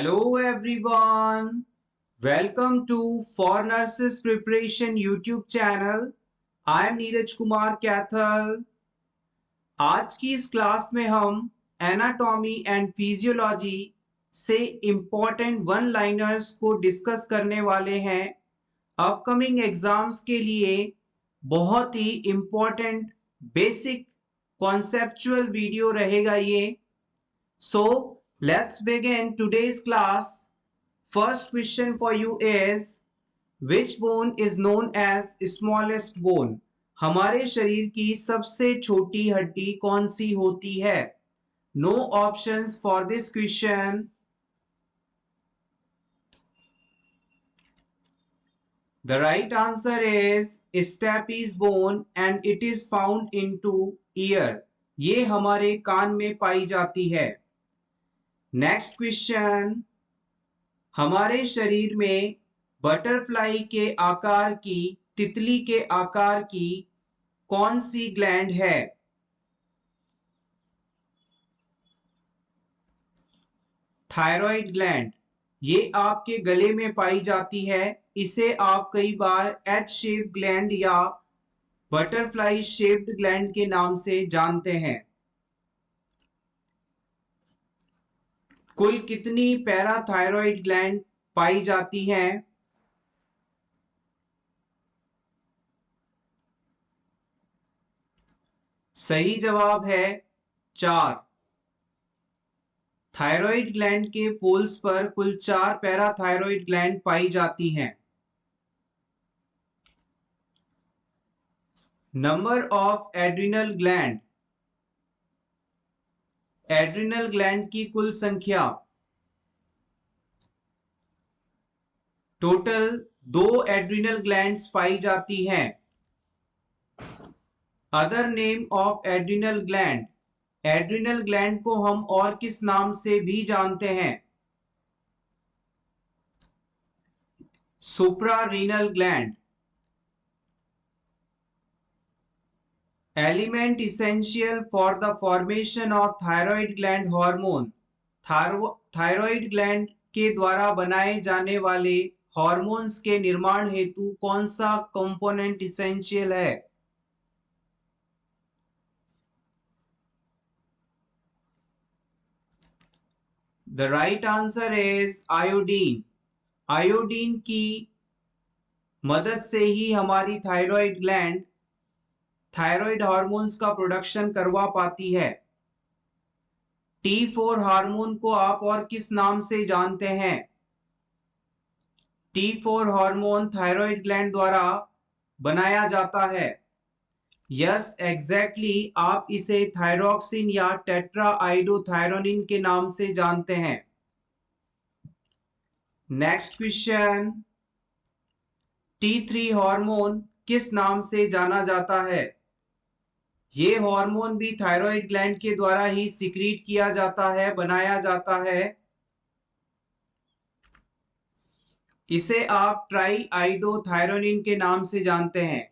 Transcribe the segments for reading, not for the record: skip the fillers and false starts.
Hello everyone, welcome to For Nurses Preparation YouTube channel. I am Neeraj Kumar Kathal. आज की इस class में हम एनाटॉमी एंड फिजियोलॉजी से इम्पोर्टेंट वन लाइनर्स को डिस्कस करने वाले हैं। अपकमिंग एग्जाम्स के लिए बहुत ही इम्पोर्टेंट बेसिक कॉन्सेप्चुअल वीडियो रहेगा ये। So let's begin today's class. First question for you is which bone is known as smallest bone? हमारे शरीर की सबसे छोटी हड्डी कौन सी होती है? No options for this question. The right answer is stapes bone and it is found into ear. ये हमारे कान में पाई जाती है। नेक्स्ट क्वेश्चन, हमारे शरीर में बटरफ्लाई के आकार की, तितली के आकार की कौन सी ग्लैंड है? Thyroid gland. ये आपके गले में पाई जाती है। इसे आप कई बार एच शेप ग्लैंड या बटरफ्लाई शेप्ड ग्लैंड के नाम से जानते हैं। कुल कितनी पैराथायरॉइड ग्लैंड पाई जाती हैं? सही जवाब है 4। थायराइड ग्लैंड के पोल्स पर कुल 4 पैराथायरॉइड ग्लैंड पाई जाती हैं। Number of adrenal gland. Adrenal gland की कुल संख्या। टोटल 2 एड्रिनल ग्लैंड्स पाई जाती हैं। Other name of adrenal gland. Adrenal gland को हम और किस नाम से भी जानते हैं? Suprarenal gland. Element essential for the formation of thyroid gland hormone. Thyroid gland के द्वारा बनाए जाने वाले हार्मोन्स के निर्माण हेतु कौन सा कंपोनेंट इसेंशियल है? The right answer is iodine. Iodine की मदद से ही हमारी थायराइड ग्लैंड थायराइड हार्मोन्स का प्रोडक्शन करवा पाती है। T4 हार्मोन को आप और किस नाम से जानते हैं? T4 हार्मोन थायराइड ग्लैंड द्वारा बनाया जाता है। यस एग्जैक्टली, आप इसे थायरोक्सिन या टेट्राआइडोथायरोनिन के नाम से जानते हैं। नेक्स्ट क्वेश्चन, T3 हार्मोन किस नाम से जाना जाता है? ये हार्मोन भी थायराइड ग्लैंड के द्वारा ही सिक्रीट किया जाता है, बनाया जाता है। इसे आप ट्राईआइडोथायरोनिन के नाम से जानते हैं।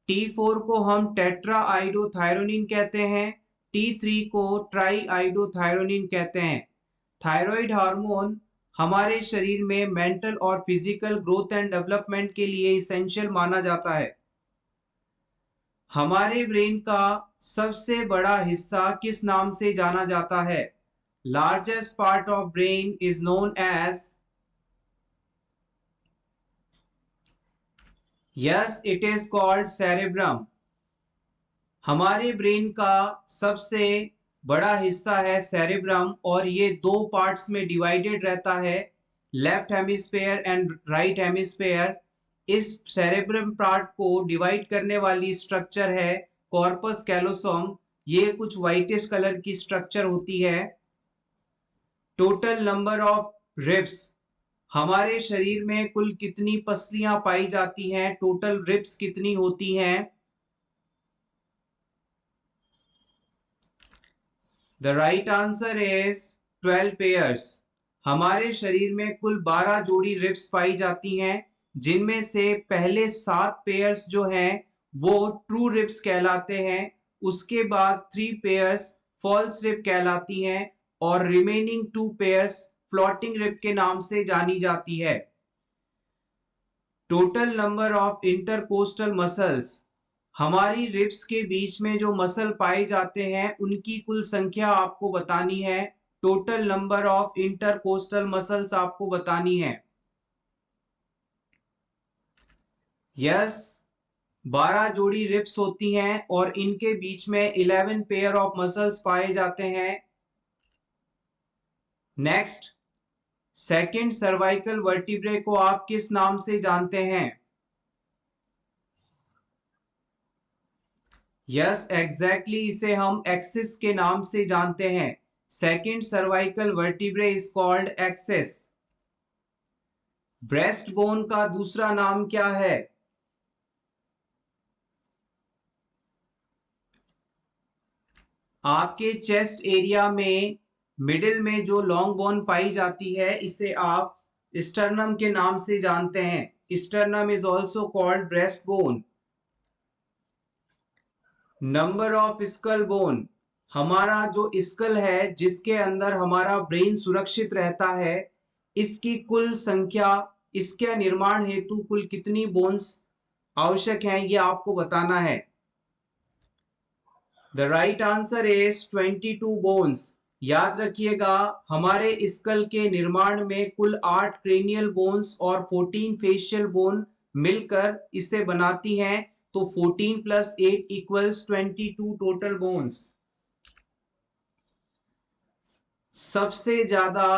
T4 को हम टेट्राआइडोथायरोनिन कहते हैं, T3 को ट्राईआइडोथायरोनिन कहते हैं। थायराइड हार्मोन हमारे शरीर में मेंटल और फिजिकल ग्रोथ एंड डेवलपमेंट के लिए इसेंशियल माना जाता है। हमारे ब्रेन का सबसे बड़ा हिस्सा किस नाम से जाना जाता है? Largest part of brain is known as. Yes, it is called cerebrum. हमारे ब्रेन का सबसे बड़ा हिस्सा है सेरेब्रम और ये 2 पार्ट्स में डिवाइडेड रहता है, left hemisphere and right hemisphere. इस सेरेब्रम पार्ट को डिवाइड करने वाली स्ट्रक्चर है कॉर्पस कैलोसोम। ये कुछ व्हाइटिश कलर की स्ट्रक्चर होती है। Total number of ribs. हमारे शरीर में कुल कितनी पसलियां पाई जाती हैं? टोटल रिब्स कितनी होती हैं? The right answer is 12 pairs. हमारे शरीर में कुल 12 जोड़ी रिब्स पाई जाती हैं, जिनमें से पहले 7 पेयर्स जो हैं वो ट्रू रिब्स कहलाते हैं। उसके बाद 3 पेयर्स फॉल्स रिब कहलाती हैं और रिमेनिंग 2 पेयर्स फ्लोटिंग रिब के नाम से जानी जाती है। Total number of intercostal muscles, हमारी रिब्स के बीच में जो मसल पाए जाते हैं उनकी कुल संख्या आपको बतानी है। Total number of intercostal muscles आपको बतानी है। यस, 12 जोड़ी रिब्स होती हैं और इनके बीच में 11 पेयर ऑफ मसल्स पाए जाते हैं। नेक्स्ट, सेकंड सर्वाइकल वर्टिब्रे को आप किस नाम से जानते हैं? यस, एग्जैक्टली, इसे हम एक्सिस के नाम से जानते हैं। Second cervical vertebrae is called axis. Breast bone का दूसरा नाम क्या है? आपके चेस्ट एरिया में मिडिल में जो लॉन्ग बोन पाई जाती है इसे आप स्टर्नम के नाम से जानते हैं। Sternum is also called breast bone. Number of skull bone, हमारा जो स्कल है जिसके अंदर हमारा ब्रेन सुरक्षित रहता है, इसकी कुल संख्या, इसके निर्माण हेतु कुल कितनी बोन्स आवश्यक हैं ये आपको बताना है। The right answer is 22 bones. याद रखिएगा, हमारे स्कल के निर्माण में कुल 8 क्रेनियल बोन्स और 14 फेशियल बोन मिलकर इसे बनाती हैं, तो 14 प्लस 8 इक्वल्स 22 टोटल बोन्स। सबसे ज्यादा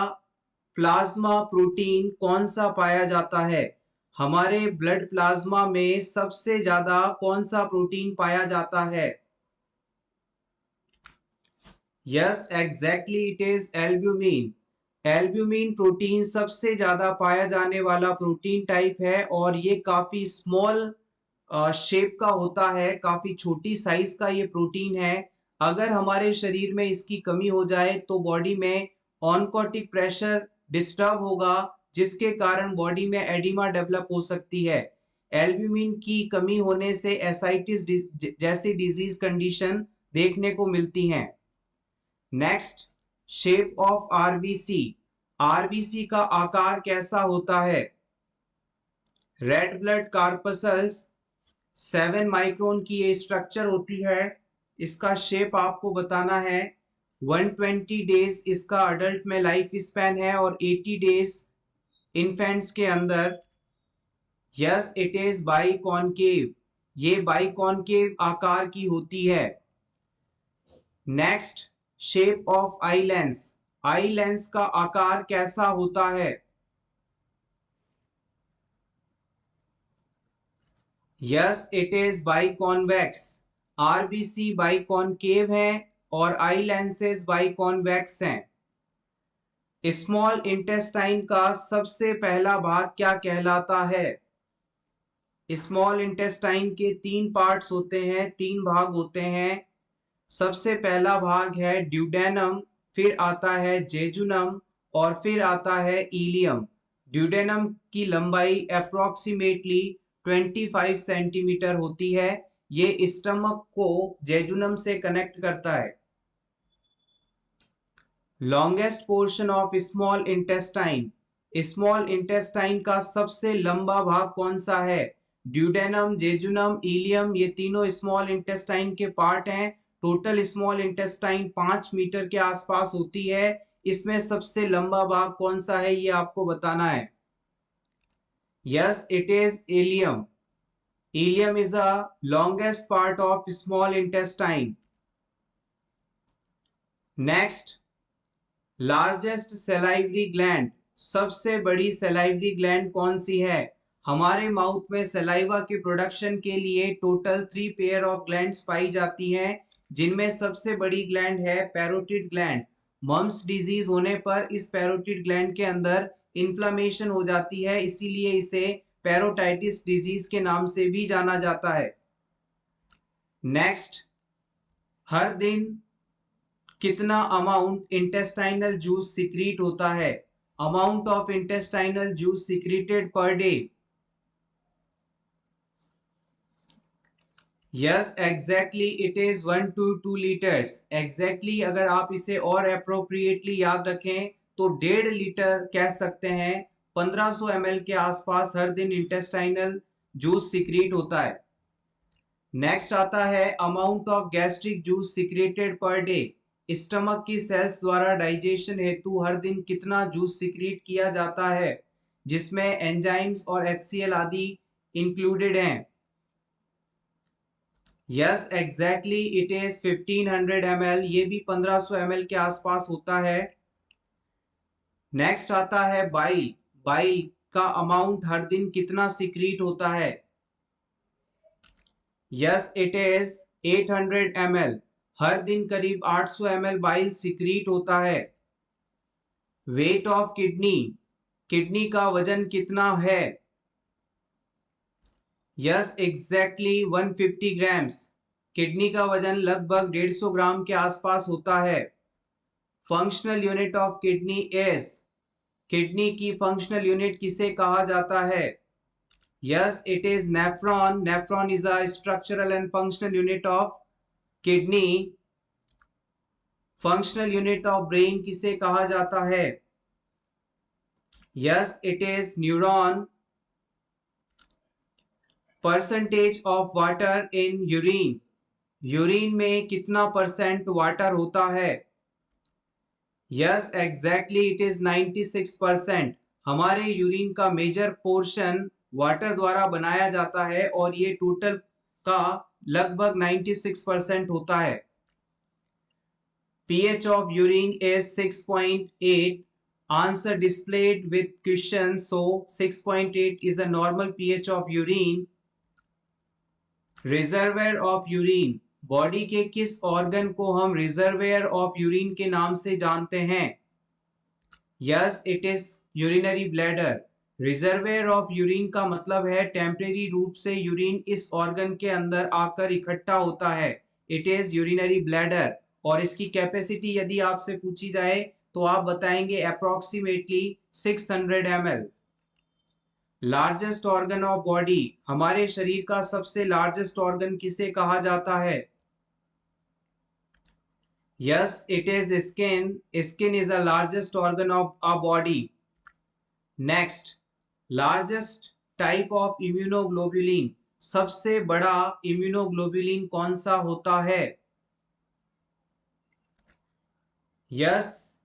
प्लाज्मा प्रोटीन कौन सा पाया जाता है? हमारे ब्लड प्लाज्मा में सबसे ज्यादा कौन सा प्रोटीन पाया जाता है? Yes, exactly, it is albumin. Albumin protein सबसे ज्यादा पाया जाने वाला प्रोटीन टाइप है और ये काफी स्मॉल शेप का होता है, काफी छोटी साइज का ये प्रोटीन है। अगर हमारे शरीर में इसकी कमी हो जाए तो बॉडी में ऑनकोटिक प्रेशर डिस्टर्ब होगा, जिसके कारण बॉडी में एडिमा डेवलप हो सकती है। एल्ब्यूमिन की कमी होने से एसाइटिस जैसी डिजीज कंडीशन देखने को मिलती हैं। Next, shape of RBC. RBC का आकार कैसा होता है? रेड ब्लड कार्पसल्स 7 माइक्रोन की ये स्ट्रक्चर होती है। इसका शेप आपको बताना है। 120 डेज इसका अडल्ट में लाइफ स्पैन है और 80 डेज इन्फेंट्स के अंदर। Yes, it is biconcave. ये बाइकॉनकेव आकार की होती है। Next, shape of eye lens. Eye lens का आकार कैसा होता है? Yes, it is biconvex. RBC biconcave है और आई लेंसेज बाइकॉन्वेक्स हैं। स्मॉल इंटेस्टाइन का सबसे पहला भाग क्या कहलाता है? स्मॉल इंटेस्टाइन के 3 पार्ट्स होते हैं, 3 भाग होते हैं। सबसे पहला भाग है ड्यूडेनम, फिर आता है जेजुनम और फिर आता है इलियम। ड्यूडेनम की लंबाई अप्रोक्सीमेटली 25 सेंटीमीटर होती है। ये स्टमक को जेजुनम से कनेक्ट करता है। Longest portion of small intestine. Small intestine का सबसे लंबा भाग कौन सा है? ड्यूडेनम, जेजुनम, इलियम, ये तीनों स्मॉल इंटेस्टाइन के पार्ट हैं। टोटल स्मॉल इंटेस्टाइन 5 मीटर के आसपास होती है। इसमें सबसे लंबा भाग कौन सा है ये आपको बताना है। Yes, it is ilium. Ilium is a longest part of small intestine. Next, largest salivary gland. सबसे बड़ी सलाइवरी ग्लैंड कौन सी है? हमारे माउथ में सलाइवा के प्रोडक्शन के लिए टोटल 3 पेयर ऑफ ग्लैंड्स पाई जाती हैं, जिनमें सबसे बड़ी ग्लैंड है पैरोटिड ग्लैंड। मम्स डिजीज होने पर इस पैरोटिड ग्लैंड के अंदर इन्फ्लामेशन हो जाती है, इसीलिए इसे पैरोटाइटिस डिजीज के नाम से भी जाना जाता है। नेक्स्ट, हर दिन कितना अमाउंट इंटेस्टाइनल जूस सिक्रीट होता है? Amount of intestinal juice secreted per day. Yes, exactly, it is 1 to 2 litres. Exactly, अगर आप इसे और अप्रोप्रिएटली याद रखें तो 1.5 लीटर कह सकते हैं 1500 ml के आसपास हर दिन इंटेस्टाइनल जूस सिक्रीट होता है। नेक्स्ट आता है amount of gastric juice secreted per day. Stomach की सेल्स द्वारा डाइजेशन हेतु हर दिन कितना जूस सिक्रीट किया जाता है, जिसमें एंजाइम्स और HCl आदि इंक्लूडेड हैं। Yes exactly it is 1500 ml, ये भी 1500 ml के आसपास होता है। नेक्स्ट आता है बाइल। बाइल का अमाउंट हर दिन कितना सिक्रीट होता है? यस इट इज 800 ml, हर दिन करीब 800 ml बाइल सिक्रीट होता है। वेट ऑफ किडनी, किडनी का वजन कितना है? यस एग्जैक्टली 150 ग्राम्स, किडनी का वजन लगभग 150 ग्राम के आसपास होता है। Functional unit of kidney is, kidney की फंक्शनल यूनिट किसे कहा जाता है? Yes, it is nephron. Nephron is a structural and functional unit of kidney. Functional unit of brain किसे कहा जाता है? Yes, it is neuron. Percentage of water in urine. Urine में कितना परसेंट वाटर होता है? Yes, exactly it is 96%. हमारे urine का मेजर पोर्शन वाटर द्वारा बनाया जाता है और ये टोटल का लगभग 96% होता है। pH of urine is 6.8. Answer displayed with question, so 6.8 is a normal pH of urine. Reservoir of urine, body के किस ऑर्गन को हम रिजर्वेयर ऑफ यूरिन के नाम से जानते हैं? Yes it is urinary bladder. Reservoir of urine का मतलब है टेम्परेरी रूप से यूरिन इस ऑर्गन के अंदर आकर इकट्ठा होता है। It is urinary bladder. और इसकी कैपेसिटी यदि आपसे पूछी जाए तो आप बताएंगे approximately 600 ml। Largest organ of body, हमारे शरीर का सबसे लार्जेस्ट ऑर्गन किसे कहा जाता है? Yes it is skin. Skin is the largest organ of a body. Next, largest type of immunoglobulin, सबसे बड़ा इम्यूनोग्लोबुलिन कौन सा होता है? Yes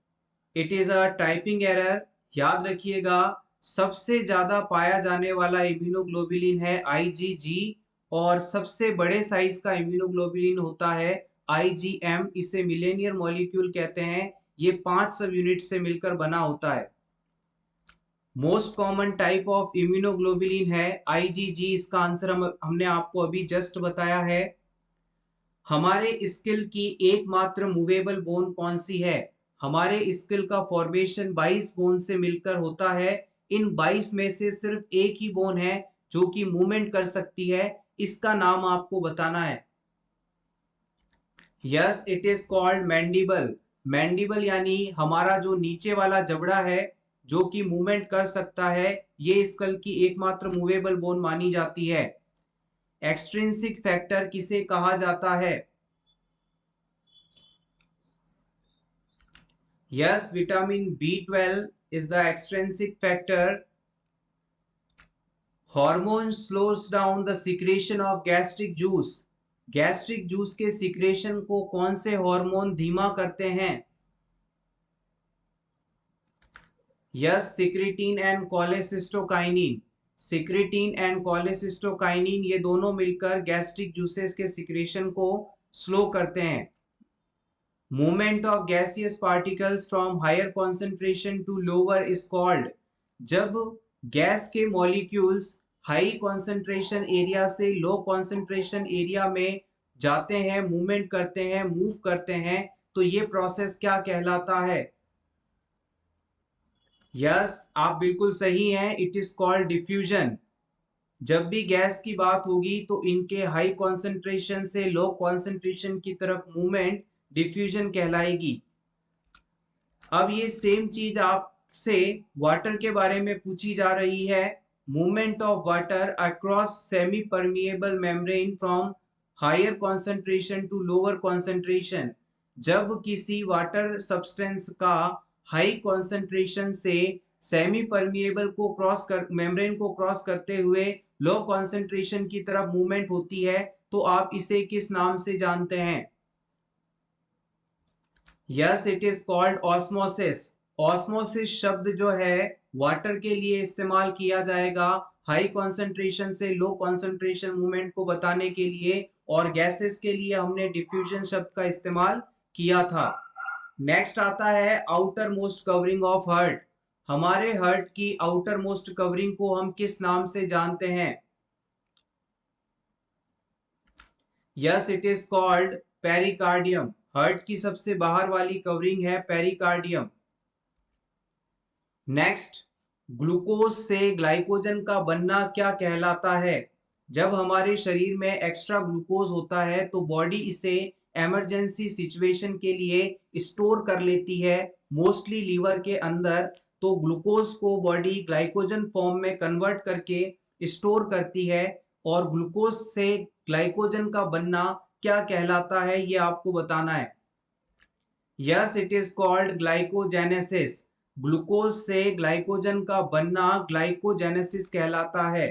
it is a typing error. याद रखिएगा, सबसे ज्यादा पाया जाने वाला इम्यूनोग्लोबुलिन है IgG और सबसे बड़े साइज का इम्यूनोग्लोबुलिन होता है IgM। इसे मिलेनियर मॉलिक्यूल कहते हैं। ये 5 सब यूनिट से मिलकर बना होता है। Most common type of immunoglobulin है IgG। इसका आंसर हमने आपको अभी जस्ट बताया है। हमारे स्किल की एकमात्र मूवेबल बोन कौन सी है? हमारे स्किल का फॉर्मेशन 22 बोन से मिलकर होता है। इन 22 में से सिर्फ एक ही बोन है जो कि मूवमेंट कर सकती है। इसका नाम आपको बताना है। Yes it is called mandible. Mandible यानी हमारा जो नीचे वाला जबड़ा है जो कि मूवमेंट कर सकता है, ये स्कल की एकमात्र मूवेबल बोन मानी जाती है। एक्सट्रिंसिक फैक्टर किसे कहा जाता है? Yes vitamin B12 is the extrinsic factor. Hormone slows down the secretion of gastric juice. Gastric juice के सिक्रेशन को कौन से हार्मोन धीमा करते हैं? Yes secretin and cholecystokinin. Secretin and cholecystokinin ये दोनों मिलकर गैस्ट्रिक जूसेस के सिक्रेशन को स्लो करते हैं। Movement of gaseous particles from higher concentration to lower is called. जब गैस के मॉलिक्यूल्स हाई कॉन्सेंट्रेशन एरिया से लो कॉन्सेंट्रेशन एरिया में जाते हैं, मूवमेंट करते हैं, मूव करते हैं, तो ये प्रोसेस क्या कहलाता है? यस आप बिल्कुल सही हैं, इट इज कॉल्ड डिफ्यूजन। जब भी गैस की बात होगी तो इनके हाई कॉन्सेंट्रेशन से लो कॉन्सेंट्रेशन की तरफ मूवमेंट डिफ्यूजन कहलाएगी। अब ये सेम चीज आपसे वाटर के बारे में पूछी जा रही है। Movement of water across semi permeable membrane from higher concentration to lower concentration. जब किसी वाटर सब्सटेंस का हाई कॉन्सेंट्रेशन से सेमी परमिएबल को मेम्ब्रेन को क्रॉस करते हुए लो कॉन्सेंट्रेशन की तरफ मूवमेंट होती है, तो आप इसे किस नाम से जानते हैं? Yes, it is called osmosis. Osmosis शब्द जो है वाटर के लिए इस्तेमाल किया जाएगा हाई कॉन्सेंट्रेशन से लो कॉन्सेंट्रेशन मूवमेंट को बताने के लिए, और गैसेस के लिए हमने डिफ्यूजन शब्द का इस्तेमाल किया था। नेक्स्ट आता है outermost covering of heart. हमारे हर्ट की आउटर मोस्ट कवरिंग को हम किस नाम से जानते हैं? Yes, it is called pericardium. Heart की सबसे बाहर वाली कवरिंग है पेरिकार्डियम। नेक्स्ट, ग्लूकोज से ग्लाइकोजन का बनना क्या कहलाता है? जब हमारे शरीर में एक्स्ट्रा ग्लूकोज होता है तो बॉडी इसे इमरजेंसी सिचुएशन के लिए स्टोर कर लेती है, मोस्टली लीवर के अंदर। तो ग्लूकोज को बॉडी ग्लाइकोजन फॉर्म में कन्वर्ट करके स्टोर करती है, और ग्लूकोज से ग्लाइकोजन का बनना क्या कहलाता है ये आपको बताना है। Yes, it is called glycogenesis. Glucose से ग्लाइकोजन का बनना ग्लाइकोजेनेसिस कहलाता है।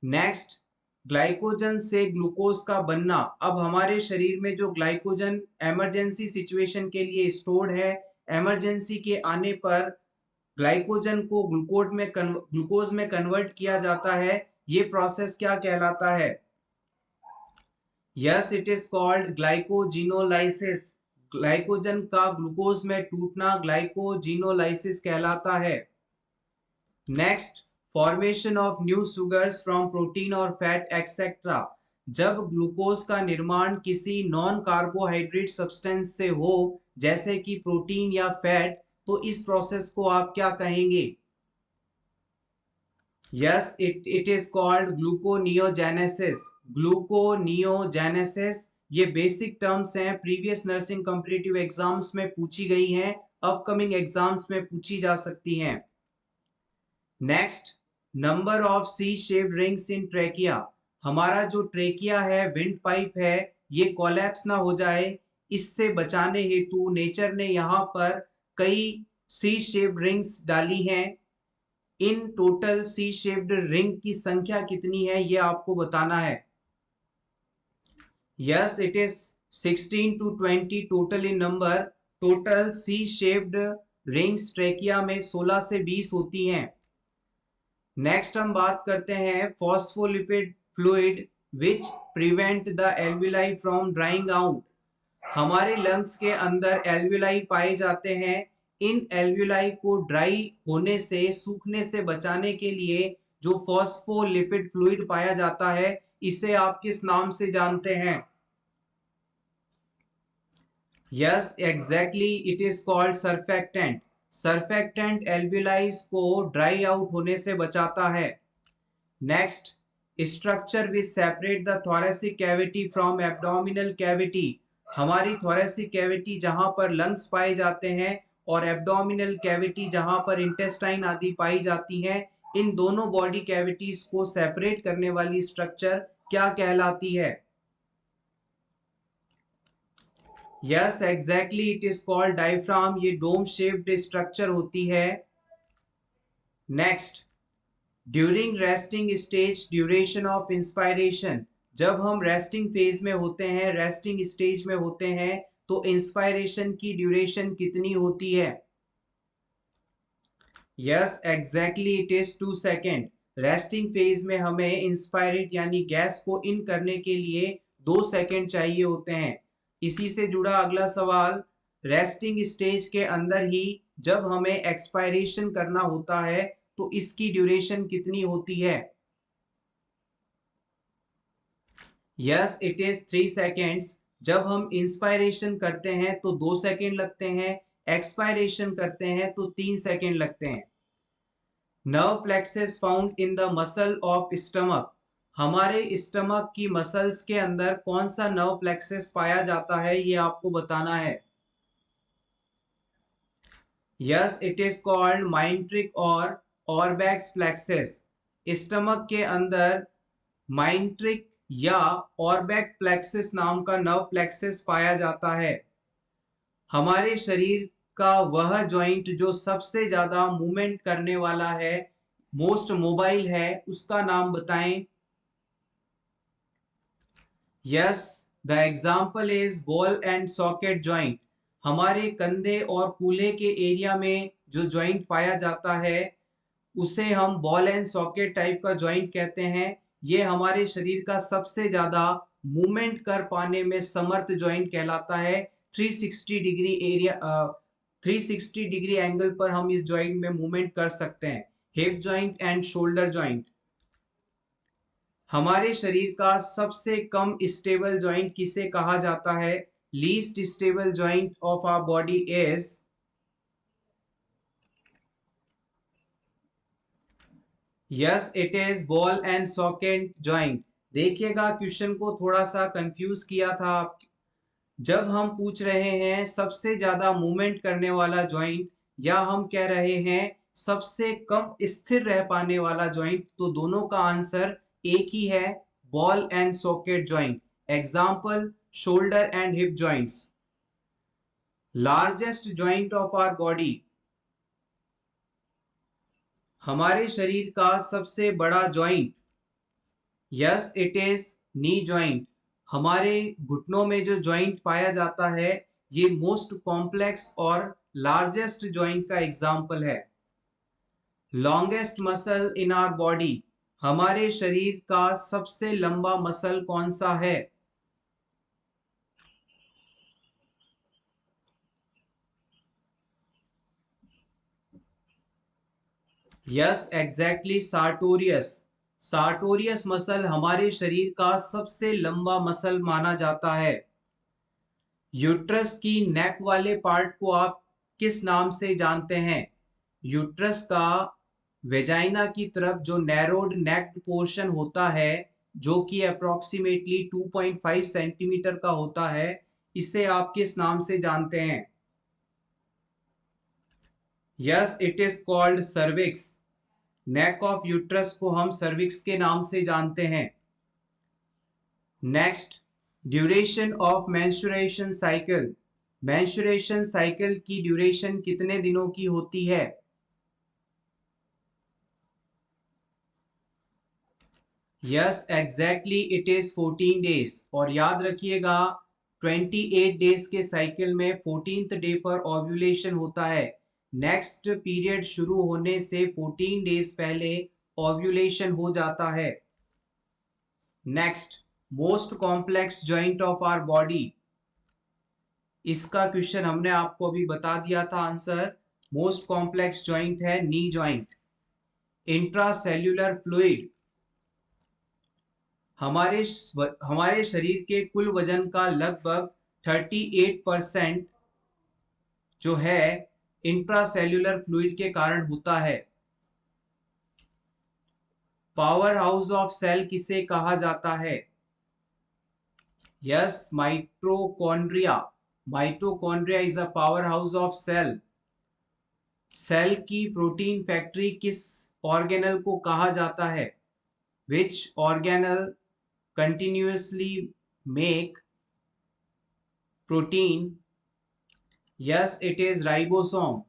नेक्स्ट, ग्लाइकोजन से ग्लूकोज का बनना। अब हमारे शरीर में जो ग्लाइकोजन इमरजेंसी सिचुएशन के लिए स्टोर्ड है, इमरजेंसी के आने पर ग्लाइकोजन को ग्लूकोज में कन्वर्ट किया जाता है। ये प्रोसेस क्या कहलाता है? Yes, it is called glycogenolysis. Glycogen का ग्लूकोज में टूटना ग्लाइकोजिनोलाइसिस कहलाता है। Next, formation of new sugars from protein और फैट एक्सेट्रा। जब ग्लूकोज का निर्माण किसी नॉन कार्बोहाइड्रेट सब्सटेंस से हो, जैसे कि प्रोटीन या फैट, तो इस प्रोसेस को आप क्या कहेंगे? Yes, it is called gluconeogenesis. Gluconeogenesis, ये बेसिक टर्म्स हैं, प्रीवियस नर्सिंग कॉम्पिटिटिव एग्जाम्स में पूछी गई हैं, अपकमिंग एग्जाम्स में पूछी जा सकती हैं। Next, number of C shaped rings in trachea. हमारा जो ट्रेकिया है, विंड पाइप है, ये कोलैप्स ना हो जाए, इससे बचाने हेतु नेचर ने यहाँ पर कई सी शेप्ड रिंग्स डाली हैं। इन टोटल सी शेप्ड रिंग की संख्या कितनी है ये आपको बताना है। Yes, it is 16 to 20 total in number. Total C shaped rings trachea में 16 से 20 होती हैं। नेक्स्ट हम बात करते हैं phospholipid fluid which prevent the alveoli from drawing out. हमारे लंग्स के अंदर एल्विलाई पाए जाते हैं। इन एल्विलाई को ड्राई होने से, सूखने से बचाने के लिए जो फॉस्फोलिपिड फ्लूइड पाया जाता है, इसे आप किस नाम से जानते हैं? Yes, exactly, it is called surfactant. Surfactant alveoli को ड्राई आउट होने से बचाता है। Next, structure which separate the thoracic cavity from abdominal cavity. हमारी थोरेसिक कैविटी जहां पर लंग्स पाए जाते हैं और एब्डोमिनल कैविटी जहां पर इंटेस्टाइन आदि पाई जाती हैं, इन दोनों बॉडी कैविटीज को सेपरेट करने वाली स्ट्रक्चर क्या कहलाती है? Yes, exactly, it is called diaphragm. ये डोम शेप्ड स्ट्रक्चर होती है। Next, during resting stage duration of inspiration. जब हम रेस्टिंग फेज में होते हैं, रेस्टिंग स्टेज में होते हैं, तो इंस्पायरेशन की ड्यूरेशन कितनी होती है? Yes, exactly, it is 2 second. Resting phase में हमें इंस्पायरेट यानी गैस को इन करने के लिए 2 सेकेंड चाहिए होते हैं। इसी से जुड़ा अगला सवाल, रेस्टिंग स्टेज के अंदर ही जब हमें एक्सपायरेशन करना होता है तो इसकी ड्यूरेशन कितनी होती है? Yes, it is 3 seconds. जब हम इंस्पायरेशन करते हैं तो 2 सेकेंड लगते हैं, एक्सपायरेशन करते हैं तो 3 सेकेंड लगते हैं। Nerve plexus found in the muscle of stomach. हमारे स्टमक की मसल्स के अंदर कौन सा नर्व प्लेक्सस पाया जाता है ये आपको बताना है। Yes, it is called myenteric और ऑर्बैक्स प्लेक्सस। स्टमक के अंदर माइंट्रिक या ऑर्बैक प्लेक्सस नाम का नर्व प्लेक्सस पाया जाता है। हमारे शरीर का वह जॉइंट जो सबसे ज्यादा मूवमेंट करने वाला है, मोस्ट मोबाइल है, उसका नाम बताएं। Yes, the example is ball and socket joint. हमारे कंधे और कूल्हे के एरिया में जो जॉइंट पाया जाता है उसे हम बॉल एंड सॉकेट टाइप का जॉइंट कहते हैं। ये हमारे शरीर का सबसे ज्यादा मूवमेंट कर पाने में समर्थ जॉइंट कहलाता है। 360 डिग्री एरिया 360 डिग्री एंगल पर हम इस जॉइंट में मूवमेंट कर सकते हैं। Hip joint and shoulder joint. हमारे शरीर का सबसे कम स्टेबल जॉइंट किसे कहा जाता है? Least stable joint of our body is, yes it is ball and socket joint. देखिएगा क्वेश्चन को थोड़ा सा कंफ्यूज किया था। जब हम पूछ रहे हैं सबसे ज्यादा मूवमेंट करने वाला जॉइंट या हम कह रहे हैं सबसे कम स्थिर रह पाने वाला जॉइंट, तो दोनों का आंसर एक ही है, ball and socket joint. Example, shoulder and hip joints. Largest joint of our body, हमारे शरीर का सबसे बड़ा joint, yes it is knee joint. हमारे घुटनों में जो जॉइंट पाया जाता है ये मोस्ट कॉम्प्लेक्स और लार्जेस्ट जॉइंट का एग्जाम्पल है। Longest muscle in our body, हमारे शरीर का सबसे लंबा मसल कौन सा है? Yes exactly, sartorius. Sartorius muscle हमारे शरीर का सबसे लंबा मसल माना जाता है। यूट्रस की नेक वाले पार्ट को आप किस नाम से जानते हैं? यूट्रस का वेजाइना की तरफ जो नैरोड नेक्ड पोर्शन होता है, जो कि अप्रोक्सीमेटली 2.5 सेंटीमीटर का होता है, इसे आप किस नाम से जानते हैं? Yes it is called cervix. Neck of uterus को हम सर्विक्स के नाम से जानते हैं। Next, duration of menstruation cycle. Menstruation cycle की ड्यूरेशन कितने दिनों की होती है? Yes exactly, it is 14 days. और याद रखिएगा 28 डेज के साइकिल में 14th डे पर ओव्यूलेशन होता है। नेक्स्ट पीरियड शुरू होने से 14 डेज पहले ओव्यूलेशन हो जाता है। Next, most complex joint of our body. इसका क्वेश्चन हमने आपको अभी बता दिया था आंसर। मोस्ट कॉम्प्लेक्स जॉइंट है नी जॉइंट। इंट्रासेल्यूलर फ्लूइड, हमारे शरीर के कुल वजन का लगभग 38% जो है इंट्रासेल्यूलर फ्लूइड के कारण होता है। पावर हाउस ऑफ सेल किसे कहा जाता है? Yes, mitochondria. Mitochondria is a powerhouse of cell. Cell की प्रोटीन फैक्ट्री किस ऑर्गेनल को कहा जाता है? Which organelle continuously make protein? Yes, it is ribosome.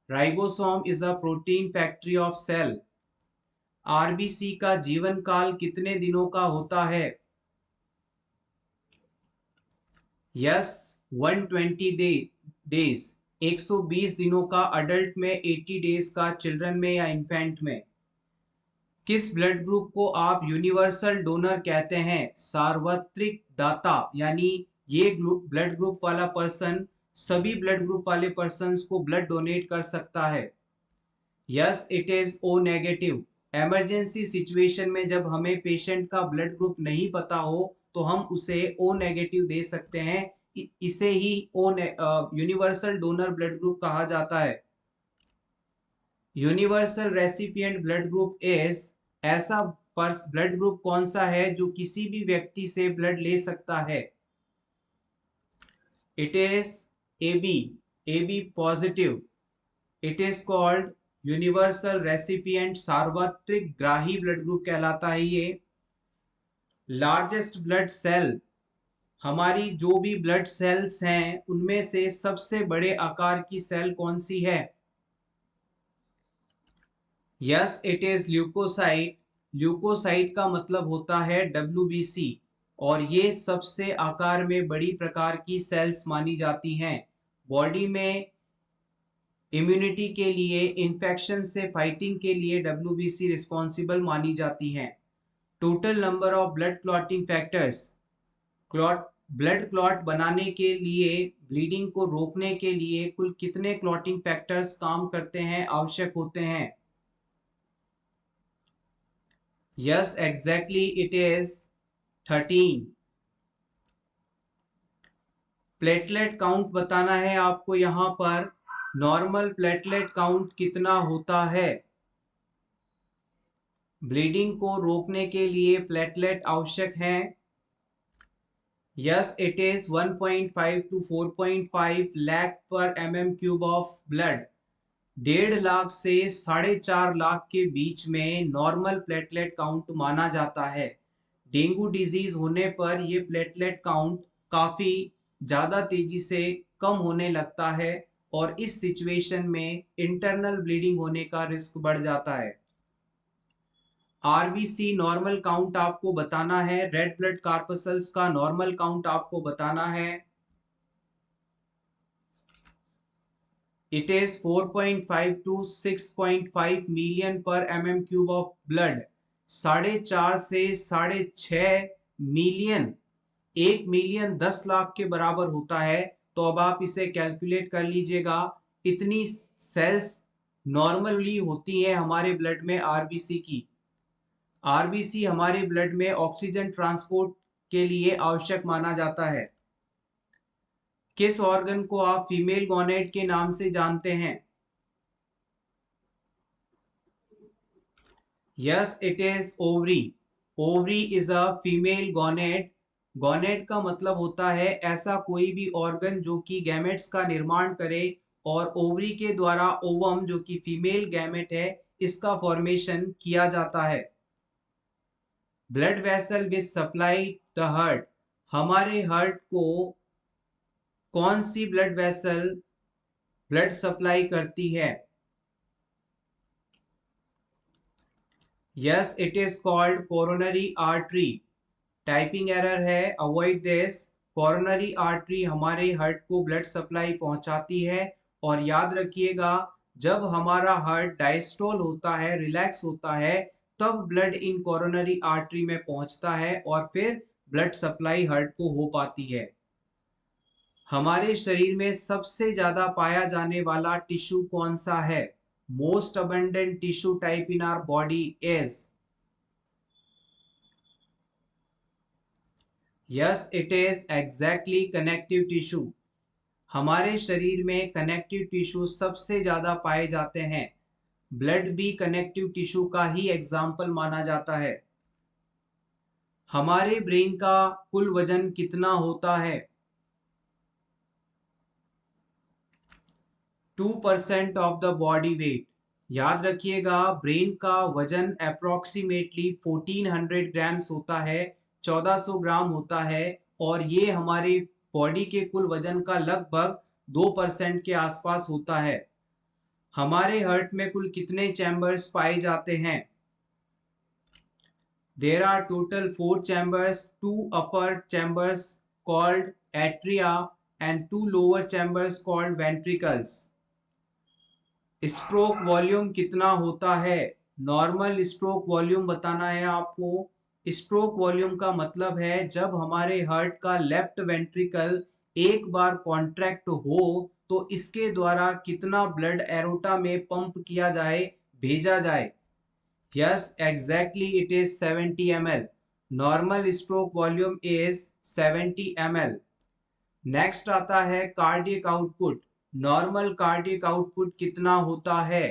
Ribosome is the protein factory of cell. RBC का जीवन काल कितने दिनों का होता है? Yes, 120 days. 120 दिनों का अडल्ट में, 80 डेज का चिल्ड्रन में या इन्फेंट में। किस ब्लड ग्रुप को आप यूनिवर्सल डोनर कहते हैं? सार्वत्रिक दाता, यानी ये ब्लड ग्रुप वाला पर्सन सभी ब्लड ग्रुप वाले पर्संस को ब्लड डोनेट कर सकता है। Yes it is O negative. Emergency situation में जब हमें पेशेंट का ब्लड ग्रुप नहीं पता हो तो हम उसे ओ नेगेटिव दे सकते हैं। इसे ही यूनिवर्सल डोनर ब्लड ग्रुप कहा जाता है। Universal recipient blood group is, ऐसा ब्लड ग्रुप कौन सा है जो किसी भी व्यक्ति से ब्लड ले सकता है? It is AB, AB positive. It is called universal recipient, सार्वत्रिक ग्राही ब्लड ग्रुप कहलाता है ये। लार्जेस्ट ब्लड सेल, हमारी जो भी ब्लड सेल्स हैं उनमें से सबसे बड़े आकार की सेल कौन सी है? Yes, it is leucocyte. Leucocyte का मतलब होता है WBC और ये सबसे आकार में बड़ी प्रकार की सेल्स मानी जाती हैं। बॉडी में इम्यूनिटी के लिए, इन्फेक्शन से फाइटिंग के लिए WBC रिस्पॉन्सिबल मानी जाती हैं। Total number of blood clotting factors, clot blood clot बनाने के लिए, ब्लीडिंग को रोकने के लिए कुल कितने क्लॉटिंग फैक्टर्स काम करते हैं, आवश्यक होते हैं? Yes, exactly, it is 13। Platelet count बताना है आपको। यहां पर नॉर्मल प्लेटलेट काउंट कितना होता है? ब्लीडिंग को रोकने के लिए प्लेटलेट आवश्यक हैं। Yes, it is 1.5 to 4.5 lakh पर mm³ ऑफ ब्लड। 1.5 लाख से 4.5 लाख के बीच में नॉर्मल प्लेटलेट काउंट माना जाता है। डेंगू डिजीज होने पर ये प्लेटलेट काउंट काफी ज्यादा तेजी से कम होने लगता है और इस सिचुएशन में इंटरनल ब्लीडिंग होने का रिस्क बढ़ जाता है। आरबीसी नॉर्मल काउंट आपको बताना है। रेड ब्लड कार्पसल्स का नॉर्मल काउंट आपको बताना है। इट इज 4.5 to 6.5 मिलियन पर mm³ ऑफ ब्लड। 4.5 से 6.5 मिलियन, 1 मिलियन 10 लाख के बराबर होता है। तो अब आप इसे कैलकुलेट कर लीजिएगा। इतनी सेल्स नॉर्मली होती हैं हमारे ब्लड में आरबीसी की। आरबीसी हमारे ब्लड में ऑक्सीजन ट्रांसपोर्ट के लिए आवश्यक माना जाता है। किस ऑर्गन को आप फीमेल गोनेड के नाम से जानते हैं? Yes, it is ovary. Ovary is a female gonad. Gonad का मतलब होता है ऐसा कोई भी ऑर्गन जो कि गैमेट्स का निर्माण करे, और ओवरी के द्वारा ओवम जो कि फीमेल गैमेट है, इसका फॉर्मेशन किया जाता है। Blood vessel which supply the heart. हमारे हार्ट को कौन सी ब्लड वेसल ब्लड सप्लाई करती है? Yes, it is called coronary artery. Typing error है, अवॉइड दिस। कोरोनरी आर्टरी हमारे हार्ट को ब्लड सप्लाई पहुंचाती है। और याद रखिएगा, जब हमारा हार्ट डायस्टोल होता है, रिलैक्स होता है, तब ब्लड इन कोरोनरी आर्टरी में पहुंचता है और फिर ब्लड सप्लाई हार्ट को हो पाती है। हमारे शरीर में सबसे ज्यादा पाया जाने वाला टिश्यू कौन सा है? Most abundant tissue type in our body is. Yes, it is exactly connective tissue. हमारे शरीर में कनेक्टिव टिश्यू सबसे ज्यादा पाए जाते हैं। ब्लड भी कनेक्टिव टिश्यू का ही एग्जाम्पल माना जाता है। हमारे ब्रेन का कुल वजन कितना होता है? 2% ऑफ द बॉडी वेट। याद रखिएगा, ब्रेन का वजन अप्रोक्सीमेटली 1400 ग्राम्स होता है, 1400 ग्राम होता है। और ये हमारे बॉडी के कुल वजन का लगभग 2% के आसपास होता है। हमारे हार्ट में कुल कितने चैम्बर्स पाए जाते हैं? There are total 4 chambers, 2 upper chambers called atria and 2 lower chambers called ventricles. Stroke volume कितना होता है? नॉर्मल स्ट्रोक वॉल्यूम बताना है आपको। स्ट्रोक वॉल्यूम का मतलब है जब हमारे हार्ट का लेफ्ट वेंट्रिकल एक बार कॉन्ट्रैक्ट हो तो इसके द्वारा कितना ब्लड एरोटा में पंप किया जाए, भेजा जाए। Yes, exactly, it is 70 ml. Normal stroke volume is 70 ml. Next आता है cardiac output. Normal cardiac output कितना होता है?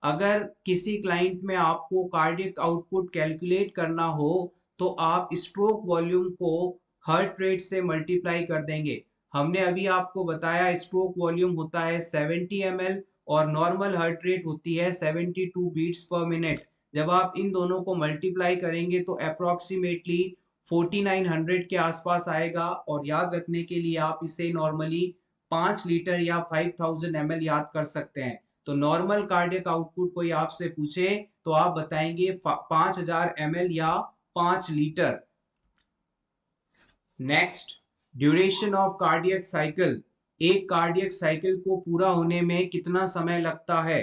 अगर किसी क्लाइंट में आपको कार्डियक आउटपुट कैलकुलेट करना हो तो आप स्ट्रोक वॉल्यूम को हार्ट रेट से मल्टीप्लाई कर देंगे। हमने अभी आपको बताया स्ट्रोक वॉल्यूम होता है 70 ml और नॉर्मल हार्ट रेट होती है 72 बीट्स पर मिनट। जब आप इन दोनों को मल्टीप्लाई करेंगे तो अप्रोक्सीमेटली 4900 के आसपास आएगा। और याद रखने के लिए आप इसे नॉर्मली 5 लीटर या 5000 ml याद कर सकते हैं। तो नॉर्मल कार्डियक आउटपुट कोई आपसे पूछे तो आप बताएंगे 5000 ml या 5 litre. Next, duration of cardiac cycle. एक कार्डियक साइकिल को पूरा होने में कितना समय लगता है?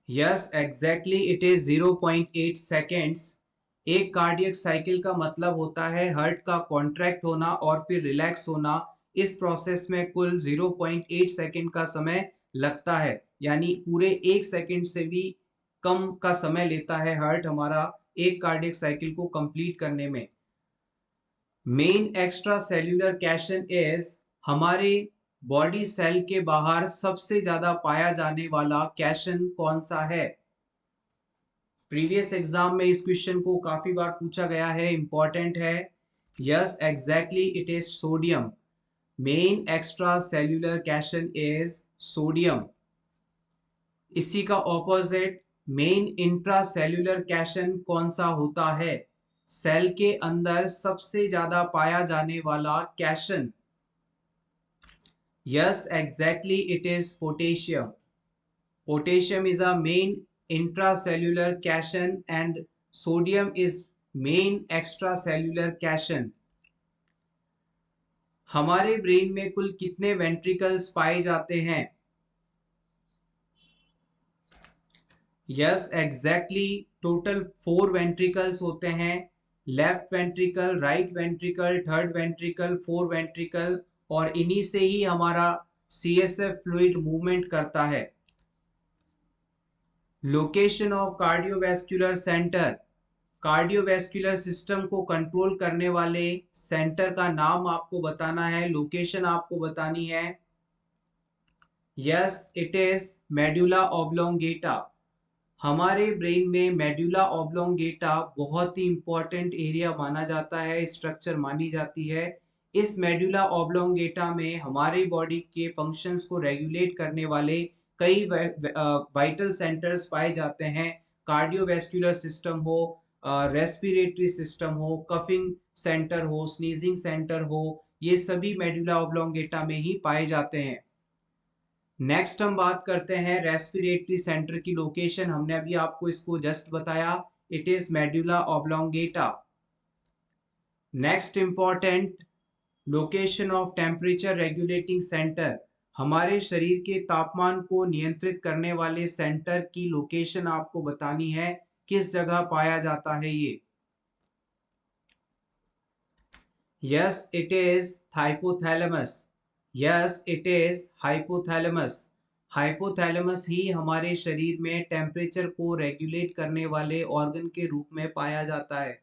Yes, exactly it is 0.8 seconds. एक कार्डियक साइकिल का मतलब होता है हार्ट का कॉन्ट्रैक्ट होना और फिर रिलैक्स होना। इस प्रोसेस में कुल 0.8 सेकेंड का समय लगता है, यानी पूरे 1 सेकेंड से भी कम का समय लेता है हार्ट हमारा एक कार्डियक साइकिल को कंप्लीट करने में। Main extra cellular cation is, हमारे बॉडी सेल के बाहर सबसे ज्यादा पाया जाने वाला कैशन कौन सा है? प्रीवियस एग्जाम में इस क्वेश्चन को काफी बार पूछा गया है, इंपॉर्टेंट है। Yes, exactly it is sodium. Main extra cellular cation is sodium. इसी का opposite main intra cellular cation कौन सा होता है? सेल के अंदर सबसे ज्यादा पाया जाने वाला cation. Yes, exactly it is potassium. Potassium is a main intracellular cation and sodium is main extracellular cation. हमारे ब्रेन में कुल कितने वेंट्रिकल्स पाए जाते हैं? यस, एग्जैक्टली टोटल 4 वेंट्रिकल्स होते हैं। Left ventricle, right ventricle, third ventricle, 4 ventricle, और इन्हीं से ही हमारा CSF फ्लूइड मूवमेंट करता है। Location of cardiovascular centre. Cardiovascular system को कंट्रोल करने वाले सेंटर का नाम आपको बताना है, लोकेशन आपको बतानी है। Yes, it is medulla oblongata. हमारे ब्रेन में मेडुला ऑब्लोंगेटा बहुत ही इंपॉर्टेंट एरिया माना जाता है, स्ट्रक्चर मानी जाती है। इस मेडुला ऑब्लोंगेटा में हमारी बॉडी के फंक्शंस को रेगुलेट करने वाले कई वाइटल सेंटर्स पाए जाते हैं। कार्डियोवैस्कुलर सिस्टम हो, रेस्पिरेटरी सिस्टम हो, कफिंग सेंटर हो, स्नीजिंग सेंटर हो, ये सभी मेडुला ऑब्लोंगेटा में ही पाए जाते हैं। नेक्स्ट हम बात करते हैं रेस्पिरेटरी सेंटर की लोकेशन। हमने अभी आपको इसको जस्ट बताया, it is medulla oblongata. Next important, location of temperature regulating centre. हमारे शरीर के तापमान को नियंत्रित करने वाले सेंटर की लोकेशन आपको बतानी है, किस जगह पाया जाता है ये? Yes, it is hypothalamus. Yes, it is hypothalamus. Hypothalamus ही हमारे शरीर में टेम्परेचर को रेगुलेट करने वाले ऑर्गन के रूप में पाया जाता है।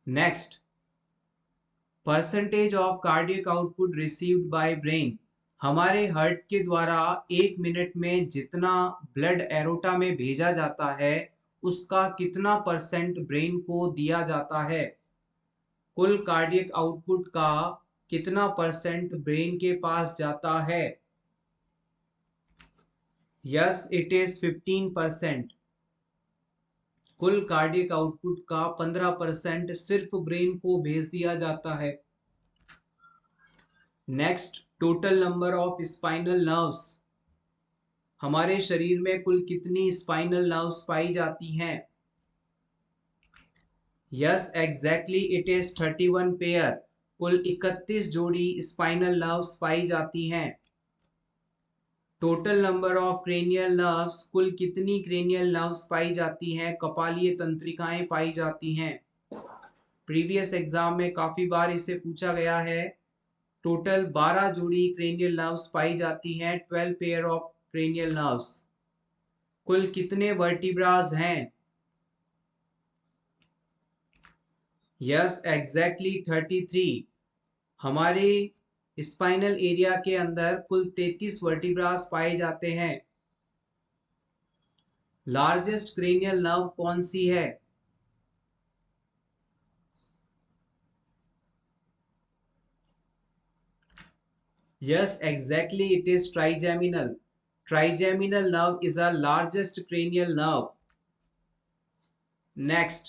Next, percentage of cardiac output received by brain. हमारे हार्ट के द्वारा 1 मिनट में जितना ब्लड एरोटा में भेजा जाता है, उसका कितना परसेंट ब्रेन को दिया जाता है? कुल कार्डियक आउटपुट का कितना परसेंट ब्रेन के पास जाता है? Yes, it is 15%। कुल कार्डियक आउटपुट का 15% सिर्फ ब्रेन को भेज दिया जाता है। Next, total number of spinal nerves. हमारे शरीर में कुल कितनी स्पाइनल नर्व्स पाई जाती हैं? Yes, exactly it is 31 pair. कुल 31 जोड़ी स्पाइनल नर्व्स पाई जाती हैं। Total number of cranial nerves. कुल कितनी क्रेनियल नर्व्स पाई जाती हैं, कपालीय तंत्रिकाएं पाई जाती हैं? प्रीवियस एग्जाम में काफी बार इसे पूछा गया है। टोटल 12 जोड़ी क्रेनियल नर्व्स पाई जाती हैं, 12 पेयर ऑफ क्रेनियल नर्व्स। कुल कितने वर्टिब्रास हैं? Yes, exactly 33। हमारे स्पाइनल एरिया के अंदर कुल 33 वर्टिब्रास पाए जाते हैं। लार्जेस्ट क्रेनियल नर्व कौन सी है? Yes, exactly. It is trigeminal. Trigeminal nerve is the largest cranial nerve. Next,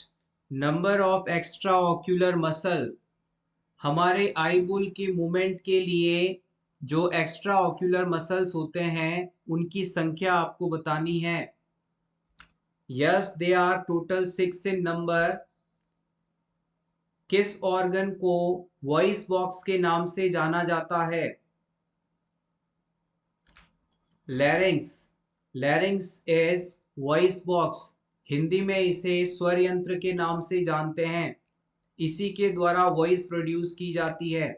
number of extra ocular muscle. हमारे आई बुल के मूवमेंट के लिए जो एक्स्ट्रा ऑक्यूलर मसल्स होते हैं उनकी संख्या आपको बतानी है। Yes, they are total 6 in number. किस ऑर्गन को वॉइस बॉक्स के नाम से जाना जाता है? Larynx. Larynx is voice box. Hindi में इसे स्वर यंत्र के नाम से जानते हैं। इसी के द्वारा वॉइस प्रोड्यूस की जाती है।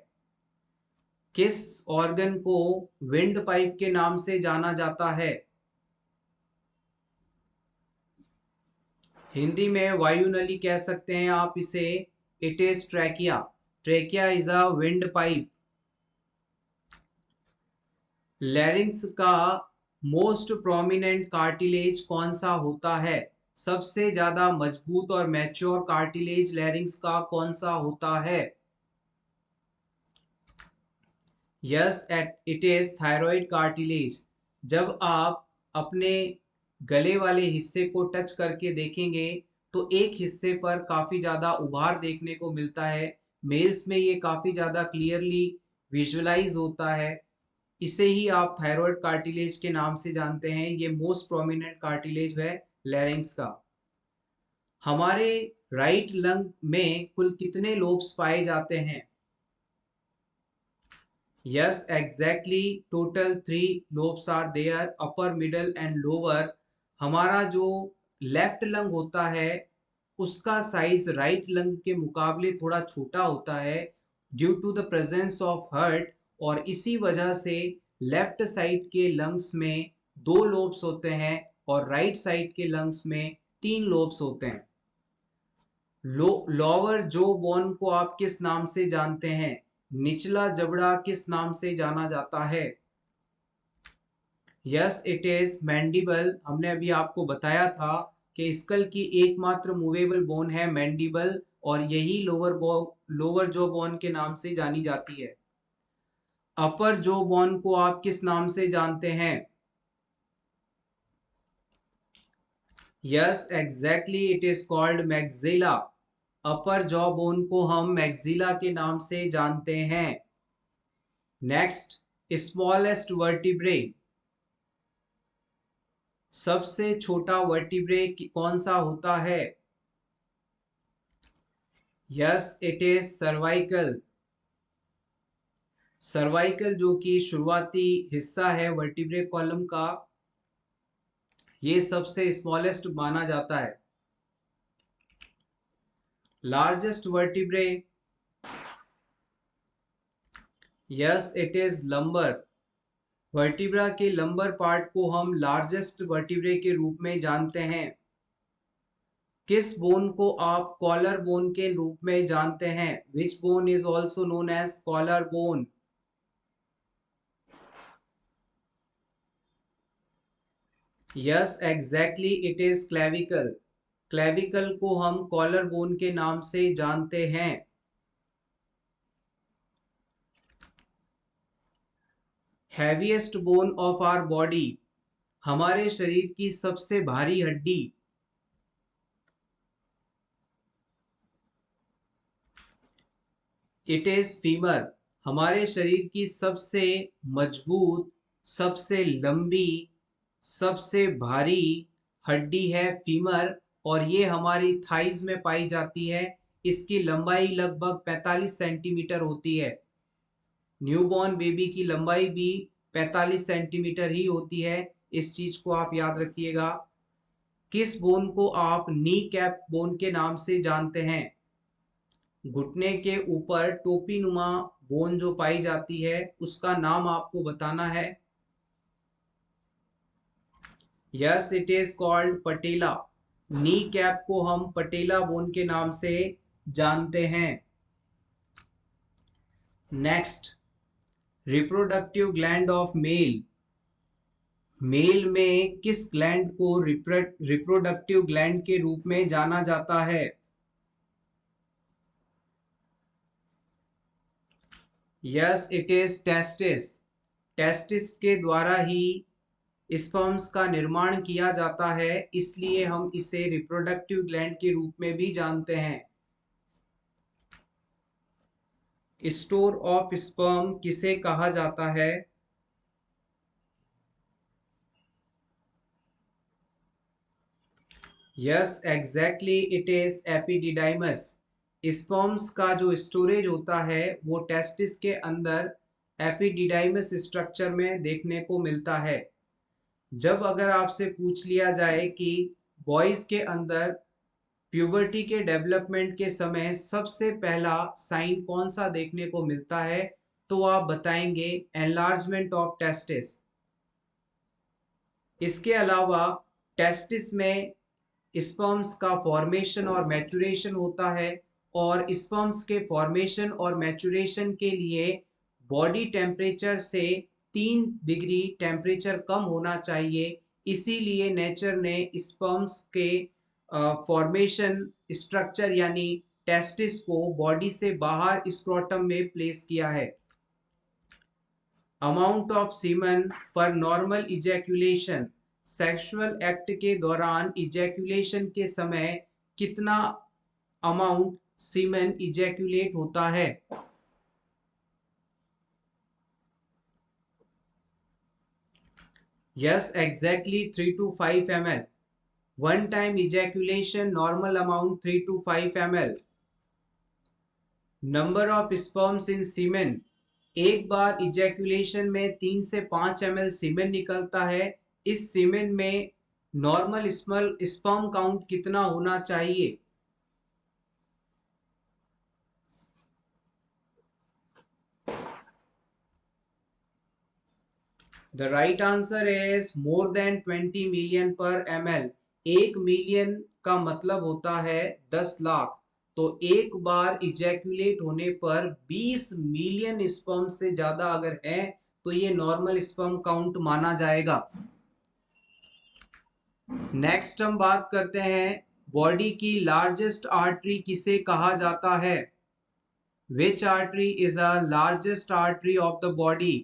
किस ऑर्गन को विंड पाइप के नाम से जाना जाता है? हिंदी में वायुनली कह सकते हैं आप इसे। It is trachea. Trachea is a wind pipe. Larynx का मोस्ट प्रोमिनेंट कार्टिलेज कौन सा होता है? सबसे ज्यादा मजबूत और मैच्योर कार्टिलेज लैरिंक्स का कौन सा होता है? Yes, it is thyroid cartilage. जब आप अपने गले वाले हिस्से को टच करके देखेंगे तो एक हिस्से पर काफी ज्यादा उभार देखने को मिलता है। मेल्स में ये काफी ज्यादा क्लियरली विजुअलाइज होता है। इसे ही आप थायराइड कार्टिलेज के नाम से जानते हैं। ये मोस्ट प्रोमिनेंट कार्टिलेज है लैरिंक्स का। हमारे राइट लंग में कुल कितने लोब्स पाए जाते हैं? Yes, exactly, total 3 lobes are there, upper, middle and lower. हमारा जो लेफ्ट लंग होता है उसका साइज राइट लंग के मुकाबले थोड़ा छोटा होता है due to the presence of heart. और इसी वजह से लेफ्ट साइड के लंग्स में 2 लोब्स होते हैं और राइट साइड के लंग्स में 3 लोब्स होते हैं। लोअर जो बोन को आप किस नाम से जानते हैं? निचला जबड़ा किस नाम से जाना जाता है? Yes, it is mandible. हमने अभी आपको बताया था कि स्कल की एकमात्र मूवेबल बोन है मैंडिबल और यही लोअर जॉ बोन के नाम से जानी जाती है। अपर जॉ बोन को आप किस नाम से जानते हैं? Yes, exactly, it is called maxilla. Upper jaw bone को हम मैक्सिला के नाम से जानते हैं। Next, smallest vertebrae. सबसे छोटा वर्टिब्रे कौन सा होता है? Yes, it is cervical. Cervical जो कि शुरुआती हिस्सा है वर्टिब्रे कॉलम का, ये सबसे स्मॉलेस्ट माना जाता है। Largest vertebrae. Yes, it is lumbar. Vertebra के लंबर पार्ट को हम लार्जेस्ट वर्टिब्रे के रूप में जानते हैं। किस बोन को आप कॉलर बोन के रूप में जानते हैं? Which bone is also known as collar bone? Yes, exactly, it is clavicle. Clavicle को हम कॉलर बोन के नाम से जानते हैं। Heaviest bone of our body. हमारे शरीर की सबसे भारी हड्डी। It is femur. हमारे शरीर की सबसे मजबूत, सबसे लंबी, सबसे भारी हड्डी है फीमर और ये हमारी थाइज में पाई जाती है। इसकी लंबाई लगभग 45 सेंटीमीटर होती है। न्यूबॉर्न बेबी की लंबाई भी 45 सेंटीमीटर ही होती है। इस चीज को आप याद रखिएगा। किस बोन को आप नी कैप बोन के नाम से जानते हैं? घुटने के ऊपर टोपी नुमा बोन जो पाई जाती है उसका नाम आपको बताना है। Yes, it is called patella. Kneecap को हम पटेला बोन के नाम से जानते हैं। Next, reproductive gland of male. Male में किस ग्लैंड को रिप्रोडक्टिव ग्लैंड के रूप में जाना जाता है? Yes, it is testis. Testis के द्वारा ही स्पर्म्स का निर्माण किया जाता है, इसलिए हम इसे रिप्रोडक्टिव ग्लैंड के रूप में भी जानते हैं। स्टोर ऑफ स्पर्म किसे कहा जाता है? Yes exactly, it is epididymis. Sperms का जो स्टोरेज होता है वो टेस्टिस के अंदर एपिडिडाइमस स्ट्रक्चर में देखने को मिलता है। जब अगर आपसे पूछ लिया जाए कि बॉयज के अंदर प्यूबर्टी के डेवलपमेंट के समय सबसे पहला साइन कौन सा देखने को मिलता है, तो आप बताएंगे एनलार्जमेंट ऑफ टेस्टिस। इसके अलावा टेस्टिस में स्पर्म्स का फॉर्मेशन और मैचुरेशन होता है, और स्पर्म्स के फॉर्मेशन और मैचुरेशन के लिए बॉडी टेम्परेचर से 3 डिग्री टेम्परेचर कम होना चाहिए। इसीलिए नेचर ने स्पर्म्स के फॉर्मेशन स्ट्रक्चर यानी टेस्टिस को बॉडी से बाहर स्क्रोटम में प्लेस किया है। अमाउंट ऑफ सीमन पर नॉर्मल इजैक्यूलेशन, सेक्सुअल एक्ट के दौरान इजैक्यूलेशन के समय कितना अमाउंट सीमन इजैक्यूलेट होता है? Yes exactly 3 to 5 ml। One time ejaculation normal amount 3 to 5 ml। Number of sperms in semen, एक बार इजैक्यूलेशन में 3 से 5 ml सीमेन निकलता है। इस सीमेन में नॉर्मल स्पर्म काउंट कितना होना चाहिए? The right answer is more than 20 million पर ml। 1 मिलियन का मतलब होता है 10 लाख, तो एक बार इजैक्यूलेट होने पर 20 मिलियन स्पर्म से ज्यादा अगर है तो ये नॉर्मल स्पर्म काउंट माना जाएगा। नेक्स्ट हम बात करते हैं बॉडी की लार्जेस्ट आर्टरी किसे कहा जाता है? Which artery is a largest artery of the body?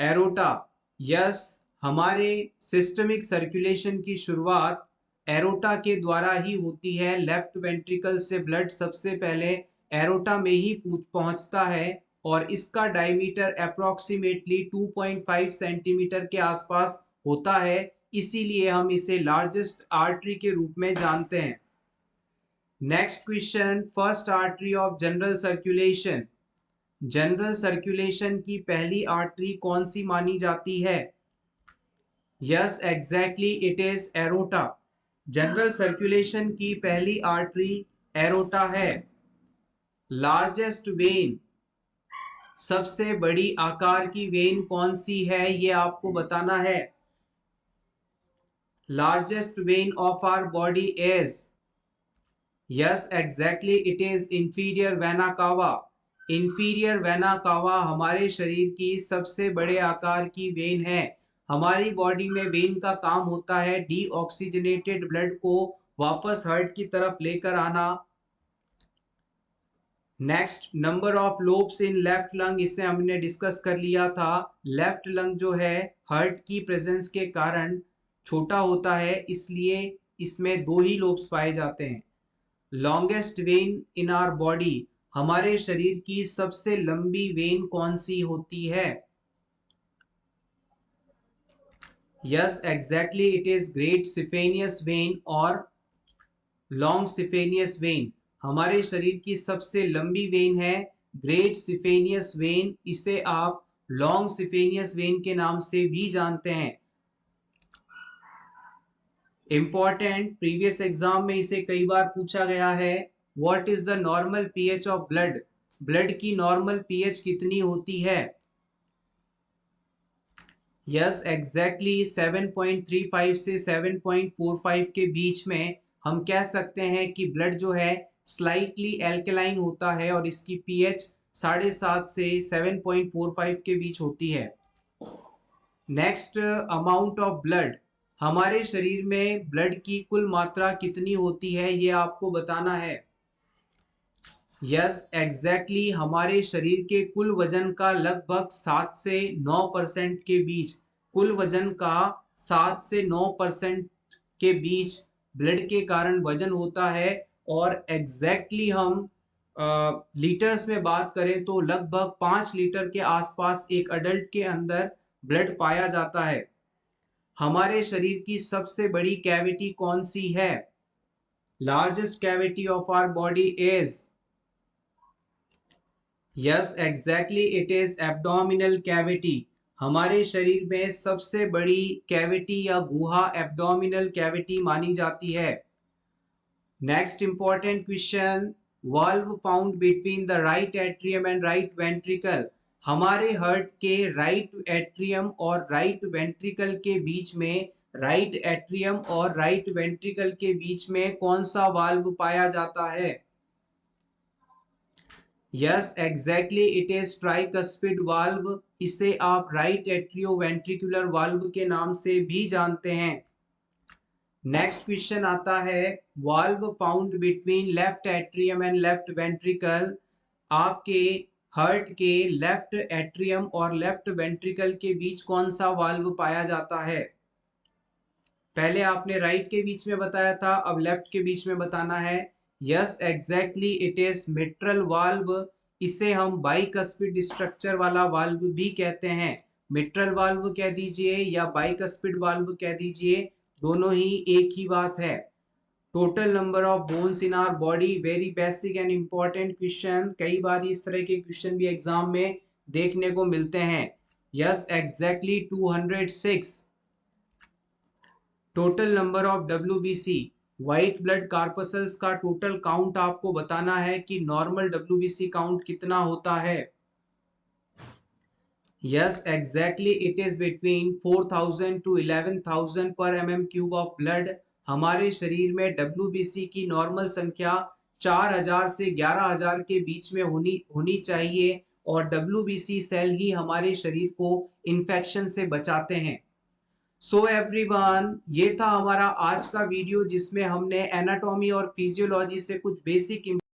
Aorta. Yes, हमारे सिस्टमिक सर्कुलेशन की शुरुआत एरोटा के द्वारा ही होती है। लेफ्ट वेंट्रिकल से ब्लड सबसे पहले एरोटा में ही पहुंचता है, और इसका डायमीटर अप्रोक्सीमेटली 2.5 सेंटीमीटर के आसपास होता है। इसीलिए हम इसे लार्जेस्ट आर्टरी के रूप में जानते हैं। Next question, first artery of general circulation. General circulation की पहली आर्टरी कौन सी मानी जाती है? Yes exactly, it is aorta. General circulation की पहली आर्टरी एरोटा है। लार्जेस्ट वेन, सबसे बड़ी आकार की वेन कौन सी है ये आपको बताना है। Largest vein of our body is, yes exactly, it is inferior vena cava. Inferior vena cava हमारे शरीर की सबसे बड़े आकार की वेन है। हमारी बॉडी में वेन का काम होता है डीऑक्सीजनेटेड ब्लड को वापस हार्ट की तरफ लेकर आना। Next, number of lobes in left lung, इसे हमने डिस्कस कर लिया था। लेफ्ट लंग जो है हार्ट की प्रेजेंस के कारण छोटा होता है, इसलिए इसमें 2 ही लोब्स पाए जाते हैं। Longest vein in our body, हमारे शरीर की सबसे लंबी वेन कौन सी होती है? Yes exactly, it is great saphenous vein और लॉन्ग सिफेनियस वेन। हमारे शरीर की सबसे लंबी वेन है ग्रेट सिफेनियस वेन। इसे आप लॉन्ग सिफेनियस वेन के नाम से भी जानते हैं। इंपॉर्टेंट, प्रीवियस एग्जाम में इसे कई बार पूछा गया है। What is the normal pH of blood? Blood की नॉर्मल पीएच कितनी होती है? यस एग्जैक्टली, 7.35 से 7.45 के बीच में हम कह सकते हैं कि ब्लड जो है स्लाइटली एल्कलाइन होता है, और इसकी पीएच 7.5 से 7.45 के बीच होती है। नेक्स्ट, अमाउंट ऑफ ब्लड, हमारे शरीर में ब्लड की कुल मात्रा कितनी होती है ये आपको बताना है। यस एग्जैक्टली हमारे शरीर के कुल वजन का लगभग 7 से 9% के बीच, कुल वजन का 7 से 9% के बीच ब्लड के कारण वजन होता है। और एग्जैक्टली हम लीटर्स में बात करें तो लगभग 5 लीटर के आसपास एक अडल्ट के अंदर ब्लड पाया जाता है। हमारे शरीर की सबसे बड़ी कैविटी कौन सी है? Largest cavity of our body is, yes exactly it is abdominal cavity. हमारे शरीर में सबसे बड़ी कैविटी या गुहा एब्डोमिनल कैविटी मानी जाती है। Next important question, valve found between the right atrium and right ventricle. हमारे हार्ट के राइट एट्रियम और राइट वेंट्रिकल के बीच में, राइट एट्रियम और राइट वेंट्रिकल के बीच में कौन सा वाल्व पाया जाता है? Yes exactly it is tricuspid valve. इसे आप राइट एट्रियोवेंट्रिकुलर वाल्व के नाम से भी जानते हैं। नेक्स्ट क्वेश्चन आता है, valve found between left atrium and left ventricle. आपके हार्ट के लेफ्ट एट्रियम और लेफ्ट वेंट्रिकल के बीच कौन सा वाल्व पाया जाता है? पहले आपने राइट के बीच में बताया था, अब लेफ्ट के बीच में बताना है। Yes exactly it is mitral valve. इसे हम बाइकस्पिड स्ट्रक्चर वाला वाल्व भी कहते हैं। मिट्रल वाल्व कह दीजिए या बाइकस्पिड वाल्व कह दीजिए, दोनों ही एक ही बात है। Total number of bones in our body, very basic and important question. कई बार इस तरह के क्वेश्चन भी एग्जाम में देखने को मिलते हैं। Yes exactly 206। Total number of WBC, white blood corpuscles का टोटल काउंट आपको बताना है कि नॉर्मल WBC काउंट कितना होता है। Yes, exactly. It is between 4,000 to 11,000 per mm cube of blood. हमारे शरीर में WBC की नॉर्मल संख्या 4,000 से 11,000 के बीच में होनी चाहिए। और WBC सेल ही हमारे शरीर को इन्फेक्शन से बचाते हैं। सो एवरीवन, ये था हमारा आज का वीडियो जिसमें हमने एनाटॉमी और फिजियोलॉजी से कुछ बेसिक